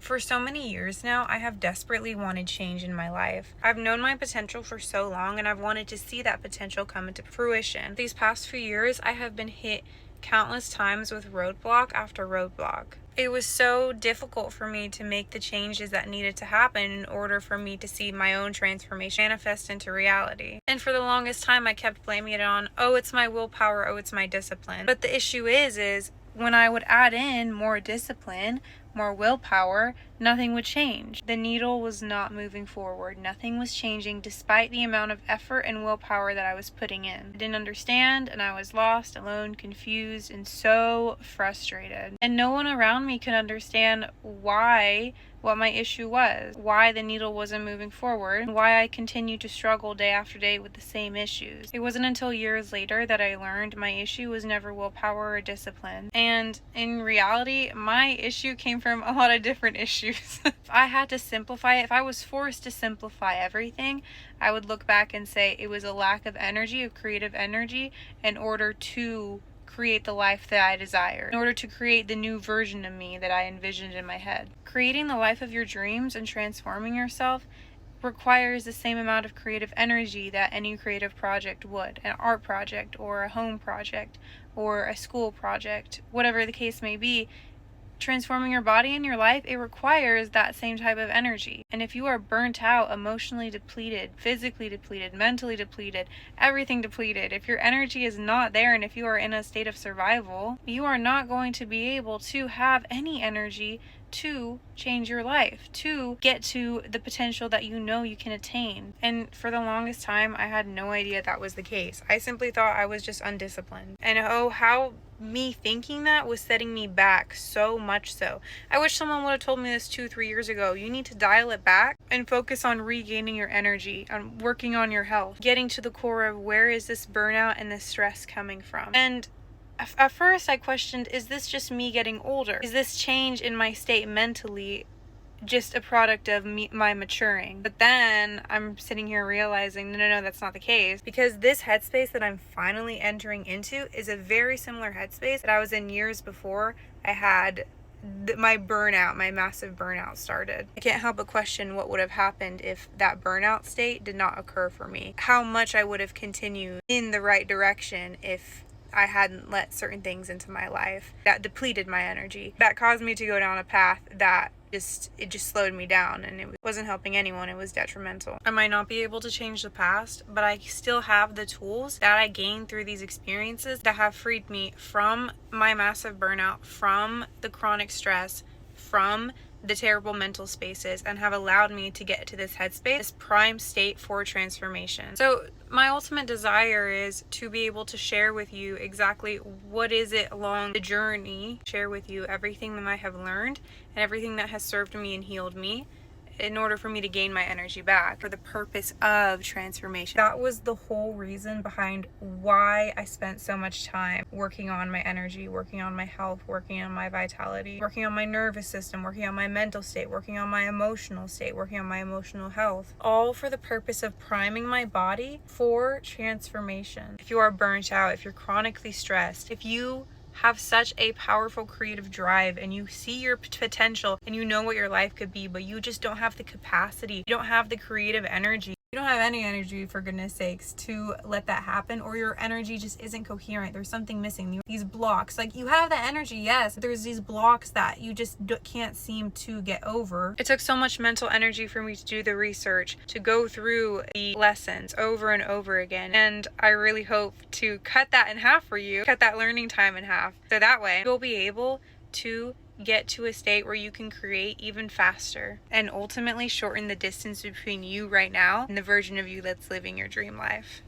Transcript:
For so many years now, I have desperately wanted change in my life. I've known my potential for so long, and I've wanted to see that potential come into fruition. These past few years, I have been hit countless times with roadblock after roadblock. It was so difficult for me to make the changes that needed to happen in order for me to see my own transformation manifest into reality. And for the longest time, I kept blaming it on, oh, it's my willpower, oh, it's my discipline. But the issue is when I would add in more discipline, more willpower, nothing would change. The needle was not moving forward. Nothing was changing despite the amount of effort and willpower that I was putting in. I didn't understand, and I was lost, alone, confused, and so frustrated. And no one around me could understand what my issue was, why the needle wasn't moving forward, and why I continued to struggle day after day with the same issues. It wasn't until years later that I learned my issue was never willpower or discipline. And in reality, my issue came from a lot of different issues. If I had to simplify it, if I was forced to simplify everything, I would look back and say it was a lack of energy, of creative energy, in order to create the life that I desire, in order to create the new version of me that I envisioned in my head. Creating the life of your dreams and transforming yourself requires the same amount of creative energy that any creative project would. An art project or a home project or a school project, whatever the case may be. Transforming your body and your life, it requires that same type of energy. And if you are burnt out, emotionally depleted, physically depleted, mentally depleted, everything depleted, if your energy is not there and if you are in a state of survival, you are not going to be able to have any energy to change your life, to get to the potential that you know you can attain. And for the longest time, I had no idea that was the case. I simply thought I was just undisciplined. And oh, how me thinking that was setting me back so much so. I wish someone would have told me this 2-3 years ago. You need to dial it back and focus on regaining your energy, on working on your health, getting to the core of where is this burnout and this stress coming from. And at first I questioned, is this just me getting older? Is this change in my state mentally just a product of my maturing? But then I'm sitting here realizing, no, that's not the case, because this headspace that I'm finally entering into is a very similar headspace that I was in years before I had my massive burnout started. I can't help but question what would have happened if that burnout state did not occur for me. How much I would have continued in the right direction if I hadn't let certain things into my life that depleted my energy, that caused me to go down a path that it just slowed me down, and it wasn't helping anyone. It was detrimental. I might not be able to change the past, but I still have the tools that I gained through these experiences that have freed me from my massive burnout, from the chronic stress, from the terrible mental spaces, and have allowed me to get to this headspace, this prime state for transformation. So my ultimate desire is to be able to share with you exactly what is it along the journey, share with you everything that I have learned and everything that has served me and healed me, in order for me to gain my energy back for the purpose of transformation. That was the whole reason behind why I spent so much time working on my energy, working on my health, working on my vitality, working on my nervous system, working on my mental state, working on my emotional state, working on my emotional health, all for the purpose of priming my body for transformation. If you are burnt out, if you're chronically stressed, if you have such a powerful creative drive and you see your potential and you know what your life could be, but you just don't have the capacity, you don't have the creative energy, you don't have any energy, for goodness sakes, to let that happen, or your energy just isn't coherent, there's something missing, these blocks, like you have the energy, yes, there's these blocks that you just can't seem to get over. It took so much mental energy for me to do the research, to go through the lessons over and over again, and I really hope to cut that in half for you, cut that learning time in half, so that way you'll be able to get to a state where you can create even faster and ultimately shorten the distance between you right now and the version of you that's living your dream life.